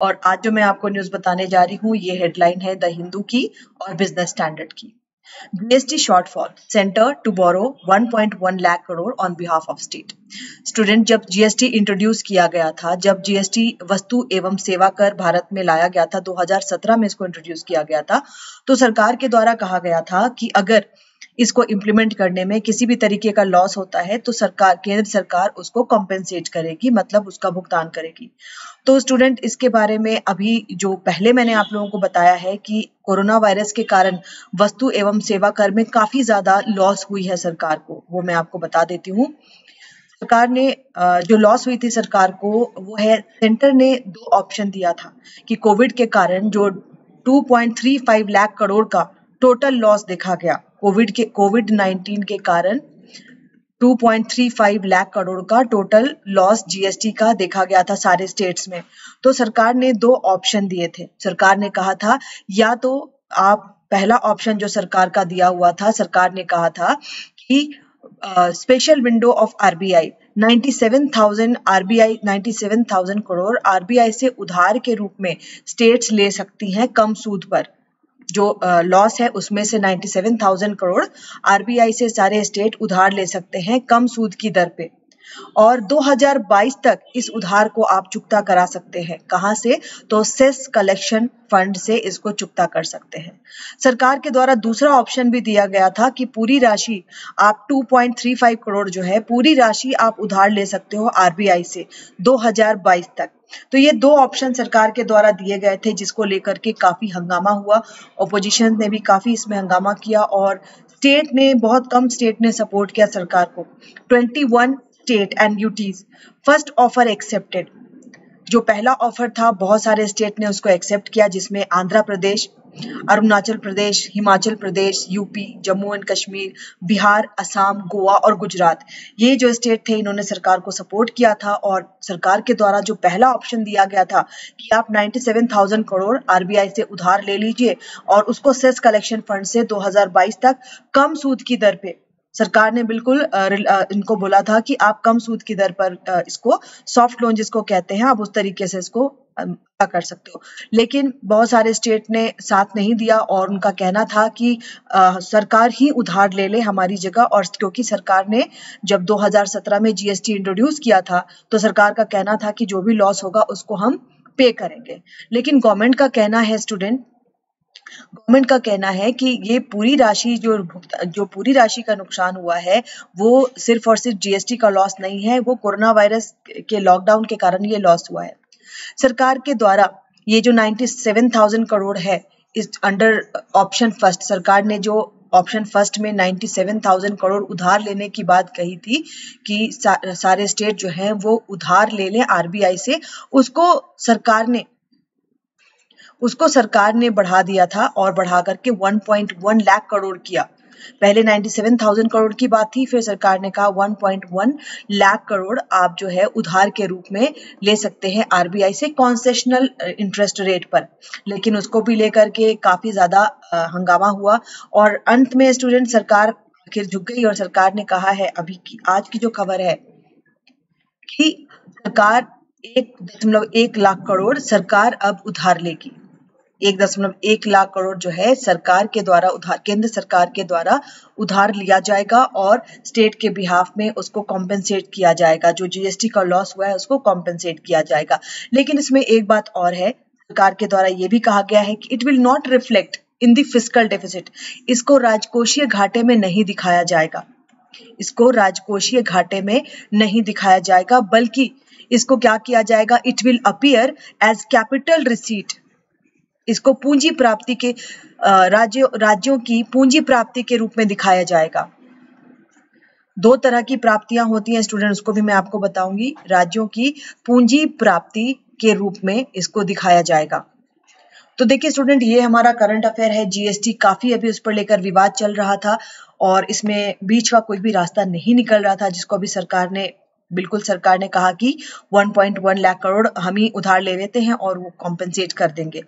और आज जो मैं आपको न्यूज बताने जा रही हूँ ये हेडलाइन है द हिंदू की और बिजनेस स्टैंडर्ड की। GST shortfall, centre to borrow 1.1 lakh crore on behalf of state. Student, जब जीएसटी इंट्रोड्यूस किया गया था, जब जीएसटी वस्तु एवं सेवा कर भारत में लाया गया था, 2017 में इसको इंट्रोड्यूस किया गया था, तो सरकार के द्वारा कहा गया था कि अगर इसको इम्प्लीमेंट करने में किसी भी तरीके का लॉस होता है तो सरकार, केंद्र सरकार उसको कॉम्पेंसेट करेगी, मतलब उसका भुगतान करेगी। तो स्टूडेंट, इसके बारे में अभी जो पहले मैंने आप लोगों को बताया है कि कोरोना वायरस के कारण वस्तु एवं सेवा कर में काफी ज्यादा लॉस हुई है सरकार को, वो मैं आपको बता देती हूँ। सरकार ने जो लॉस हुई थी सरकार को, वो है, सेंटर ने 2 ऑप्शन दिया था कि कोविड के कारण जो 2.35 लाख करोड़ का टोटल लॉस देखा गया, कोविड-19 के कारण 2.35 लाख करोड़ का टोटल लॉस जीएसटी का देखा गया था सारे स्टेट्स में। तो सरकार ने 2 ऑप्शन दिए थे। सरकार ने कहा था, या तो आप, पहला ऑप्शन जो सरकार का दिया हुआ था, सरकार ने कहा था कि special window of RBI 97,000 crore RBI से उधार के रूप में स्टेट्स ले सकती हैं कम सूद पर। जो लॉस है उसमें से 97,000 करोड़ आरबीआई से सारे स्टेट उधार ले सकते हैं कम सूद की दर पे, और 2022 तक इस उधार को आप चुकता करा सकते हैं। कहां से? तो सेस कलेक्शन फंड से इसको चुकता कर सकते हैं। सरकार के द्वारा दूसरा ऑप्शन भी दिया गया था कि पूरी राशि आप 2.35 करोड़ जो है, पूरी राशि आप उधार ले सकते हो आरबीआई से 2022 तक। तो ये 2 ऑप्शन सरकार के द्वारा दिए गए थे, जिसको लेकर के काफी हंगामा हुआ। ऑपोजिशन ने भी काफी इसमें हंगामा किया और स्टेट ने, बहुत कम स्टेट ने सपोर्ट किया सरकार को। 21 state and UTs first offer accepted. जो पहला ऑफर था, बहुत सारे स्टेट ने उसको एक्सेप्ट किया, जिसमें आंध्र प्रदेश, अरुणाचल प्रदेश, हिमाचल प्रदेश, यूपी, जम्मू एंड कश्मीर, बिहार, असम, गोवा और गुजरात। ये जो स्टेट थे, इन्होंने सरकार को सपोर्ट किया था और सरकार के द्वारा जो पहला ऑप्शन दिया गया था कि आप 97,000 करोड़ आरबीआई से उधार ले लीजिए और उसको सेस कलेक्शन फंड से 2022 तक कम सूद की दर पे, सरकार ने बिल्कुल इनको बोला था कि आप कम सूद की दर पर इसको, सॉफ्ट लोन जिसको कहते हैं, आप उस तरीके से इसको कर सकते हो। लेकिन बहुत सारे स्टेट ने साथ नहीं दिया और उनका कहना था कि सरकार ही उधार ले ले हमारी जगह, और क्योंकि सरकार ने जब 2017 में जीएसटी इंट्रोड्यूस किया था तो सरकार का कहना था कि जो भी लॉस होगा उसको हम पे करेंगे। लेकिन गवर्नमेंट का कहना है, स्टूडेंट, गवर्नमेंट का कहना है कि ये पूरी राशि जो पूरी राशि का नुकसान हुआ है, वो सिर्फ और सिर्फ जीएसटी का लॉस नहीं है, वो कोरोना वायरस के लॉकडाउन के कारण ये लॉस हुआ है। सरकार के द्वारा ये जो 97,000 करोड़ है, इस अंडर ऑप्शन फर्स्ट, सरकार ने जो ऑप्शन फर्स्ट में 97,000 करोड़ उधार लेने की बात कही थी कि सारे स्टेट जो हैं वो उधार ले लें आरबीआई से, उसको सरकार ने बढ़ा दिया था और बढ़ा करके 1.1 लाख करोड़ किया। पहले 97,000 करोड़ की बात थी, फिर सरकार ने कहा 1.1 लाख करोड़ आप जो है उधार के रूप में ले सकते हैं आरबीआई से कॉन्सेशनल इंटरेस्ट रेट पर। लेकिन उसको भी लेकर के काफी ज्यादा हंगामा हुआ और अंत में स्टूडेंट, सरकार आखिर झुक गई और सरकार ने कहा है, अभी की आज की जो खबर है कि सरकार 1.1 लाख करोड़ सरकार अब उधार लेगी। 1.1 लाख करोड़ जो है सरकार के द्वारा उधार, केंद्र सरकार के द्वारा उधार लिया जाएगा और स्टेट के बिहाफ में उसको कॉम्पेंसेट किया जाएगा। जो जीएसटी का लॉस हुआ है उसको कॉम्पेंसेट किया जाएगा। लेकिन इसमें एक बात और है, सरकार के द्वारा ये भी कहा गया है कि it will not reflect in the fiscal deficit. इसको राजकोषीय घाटे में नहीं दिखाया जाएगा, इसको राजकोषीय घाटे में नहीं दिखाया जाएगा, बल्कि इसको क्या किया जाएगा, it will appear as capital receipt. इसको पूंजी प्राप्ति के राज्यों की पूंजी प्राप्ति के रूप में दिखाया जाएगा। 2 तरह की प्राप्तियां होती हैं स्टूडेंट, उसको भी मैं आपको बताऊंगी। राज्यों की पूंजी प्राप्ति के रूप में इसको दिखाया जाएगा। तो देखिए स्टूडेंट, ये हमारा करंट अफेयर है। जीएसटी काफी अभी उस पर लेकर विवाद चल रहा था और इसमें बीच का कोई भी रास्ता नहीं निकल रहा था, जिसको अभी सरकार ने कहा कि 1.1 लाख करोड़ हम ही उधार ले लेते हैं और वो कॉम्पेंसेट कर देंगे।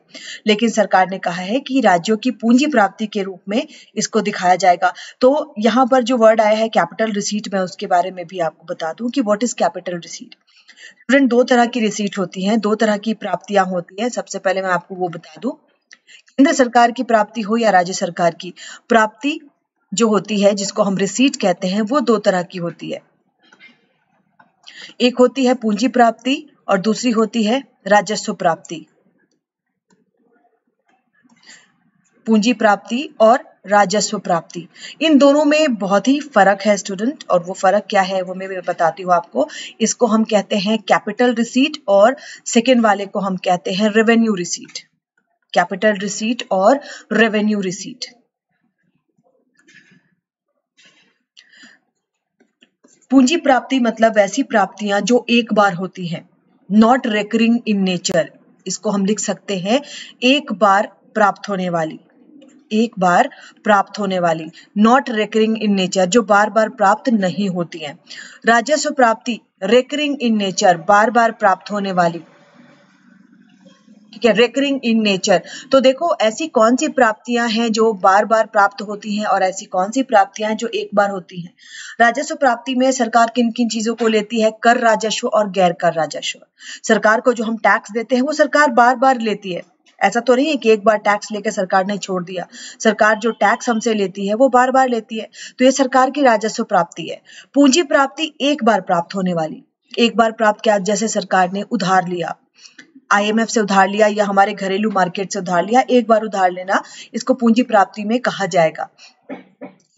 लेकिन सरकार ने कहा है कि राज्यों की पूंजी प्राप्ति के रूप में इसको दिखाया जाएगा। तो यहाँ पर जो वर्ड आया है कैपिटल रिसीट, मैं उसके बारे में भी आपको बता दूं कि what is capital receipt. Student दो तरह की रिसीट होती हैं, दो तरह की प्राप्तियां होती हैं। सबसे पहले मैं आपको वो बता दूं, केंद्र सरकार की प्राप्ति हो या राज्य सरकार की प्राप्ति जो होती है, जिसको हम रिसीट कहते हैं, वो दो तरह की होती है। एक होती है पूंजी प्राप्ति और दूसरी होती है राजस्व प्राप्ति। पूंजी प्राप्ति और राजस्व प्राप्ति, इन दोनों में बहुत ही फर्क है स्टूडेंट, और वो फर्क क्या है वो मैं बताती हूँ आपको। इसको हम कहते हैं कैपिटल रिसीट और सेकेंड वाले को हम कहते हैं रेवेन्यू रिसीट। कैपिटल रिसीट और रेवेन्यू रिसीट। पूंजी प्राप्ति मतलब वैसी प्राप्तियां जो एक बार होती हैं, नॉट रेकरिंग इन नेचर। इसको हम लिख सकते हैं एक बार प्राप्त होने वाली, एक बार प्राप्त होने वाली, नॉट रेकरिंग इन नेचर, जो बार बार प्राप्त नहीं होती हैं। राजस्व प्राप्ति रेकरिंग इन नेचर, बार बार प्राप्त होने वाली, ठीक है, रेकरिंग इन नेचर। तो देखो ऐसी कौन सी प्राप्तियां हैं जो बार बार प्राप्त होती हैं और ऐसी कौन सी प्राप्तियां हैं जो एक बार होती हैं। राजस्व प्राप्ति में सरकार किन किन चीजों को लेती है, कर राजस्व और गैर कर राजस्व। सरकार को जो हम टैक्स देते हैं वो सरकार बार बार लेती है, ऐसा तो नहीं है कि एक बार टैक्स लेकर सरकार ने छोड़ दिया। सरकार जो टैक्स हमसे लेती है वो बार बार लेती है, तो ये सरकार की राजस्व प्राप्ति है। पूंजी प्राप्ति एक बार प्राप्त होने वाली, एक बार प्राप्त क्या, जैसे सरकार ने उधार लिया, आईएमएफ से उधार लिया या हमारे घरेलू मार्केट से उधार लिया, एक बार उधार लेना, इसको पूंजी प्राप्ति में कहा जाएगा।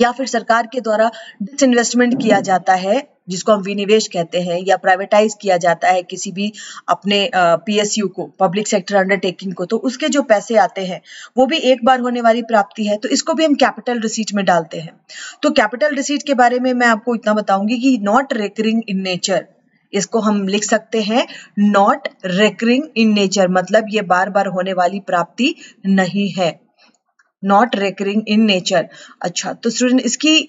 या फिर सरकार के द्वारा डिसइन्वेस्टमेंट किया जाता है, जिसको हम विनिवेश कहते हैं, या प्राइवेटाइज किया जाता है किसी भी अपने पीएसयू को, पब्लिक सेक्टर अंडरटेकिंग को, तो उसके जो पैसे आते हैं वो भी एक बार होने वाली प्राप्ति है, तो इसको भी हम कैपिटल रिसीट में डालते हैं। तो कैपिटल रिसीट के बारे में मैं आपको इतना बताऊंगी कि नॉट रेकरिंग इन नेचर, इसको हम लिख सकते हैं नॉट रेकरिंग इन नेचर, मतलब ये बार बार होने वाली प्राप्ति नहीं है, नॉट रेकरिंग इन नेचर। अच्छा, तो स्टूडेंट इसकी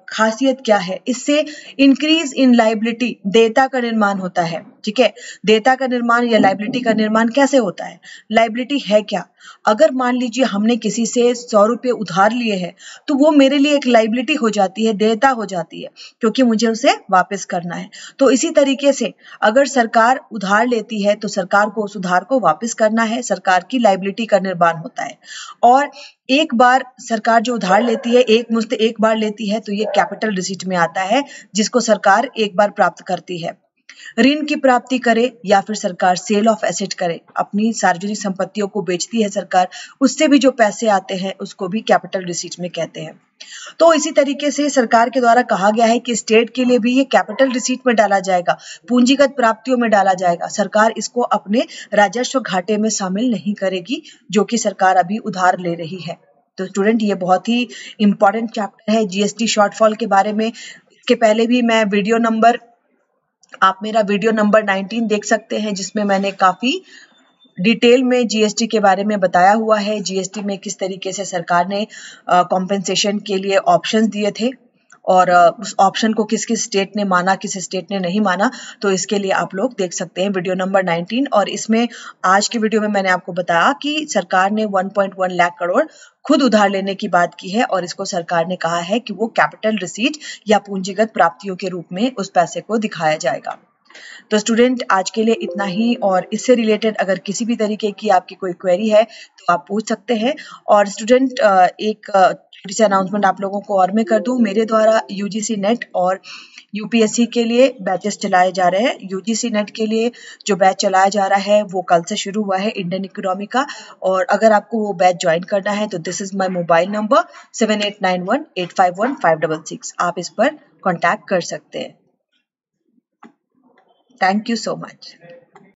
खासियत क्या है, इससे इंक्रीज इन लाइबिलिटी, देयता का निर्माण होता है। ठीक है, देयता का निर्माण या लाइबिलिटी का निर्माण कैसे होता है, लाइबिलिटी है क्या, अगर मान लीजिए हमने किसी से 100 रुपये उधार लिए हैं तो वो मेरे लिए एक लाइबिलिटी हो जाती है, देयता हो जाती है, क्योंकि मुझे उसे वापस करना है। तो इसी तरीके से अगर सरकार उधार लेती है तो सरकार को उस उधार को वापस करना है, सरकार की लाइबिलिटी का निर्माण होता है। और एक बार सरकार जो उधार लेती है, एक मुश्त एक बार लेती है, तो ये कैपिटल रिसीट में आता है, जिसको सरकार एक बार प्राप्त करती है। ऋण की प्राप्ति करे या फिर सरकार सेल ऑफ एसेट करे, अपनी सार्वजनिक संपत्तियों को बेचती है सरकार, उससे भी जो पैसे आते हैं उसको भी कैपिटल रिसीट में कहते हैं। तो इसी तरीके से सरकार के द्वारा कहा गया है कि स्टेट के लिए भी ये कैपिटल रिसीट में डाला जाएगा, पूंजीगत प्राप्तियों में डाला जाएगा। सरकार इसको अपने राजस्व घाटे में शामिल नहीं करेगी, जो कि सरकार अभी उधार ले रही है। तो स्टूडेंट ये बहुत ही इंपॉर्टेंट चैप्टर है जीएसटी शॉर्टफॉल के बारे में। इसके पहले भी मैं आप मेरा वीडियो नंबर 19 देख सकते हैं, जिसमें मैंने काफी डिटेल में जीएसटी के बारे में बताया हुआ है, जीएसटी में किस तरीके से सरकार ने कॉम्पेंसेशन के लिए ऑप्शंस दिए थे और उस ऑप्शन को किस किस स्टेट ने माना, किस स्टेट ने नहीं माना। तो इसके लिए आप लोग देख सकते हैं वीडियो नंबर 19। और इसमें आज के वीडियो में मैंने आपको बताया कि सरकार ने 1.1 लाख करोड़ खुद उधार लेने की बात की है और इसको सरकार ने कहा है कि वो कैपिटल रिसीट या पूंजीगत प्राप्तियों के रूप में उस पैसे को दिखाया जाएगा। तो स्टूडेंट आज के लिए इतना ही, और इससे रिलेटेड अगर किसी भी तरीके की आपकी कोई क्वेरी है तो आप पूछ सकते हैं। और स्टूडेंट एक छोटी सी अनाउंसमेंट आप लोगों को और मैं कर दूं, मेरे द्वारा यूजीसी नेट और यूपीएससी के लिए बैचेस चलाए जा रहे हैं। यूजीसी नेट के लिए जो बैच चलाया जा रहा है वो कल से शुरू हुआ है, इंडियन इकोनॉमी का। और अगर आपको वो बैच ज्वाइन करना है तो this is my mobile number 7891851566, आप इस पर कॉन्टैक्ट कर सकते हैं। Thank you so much.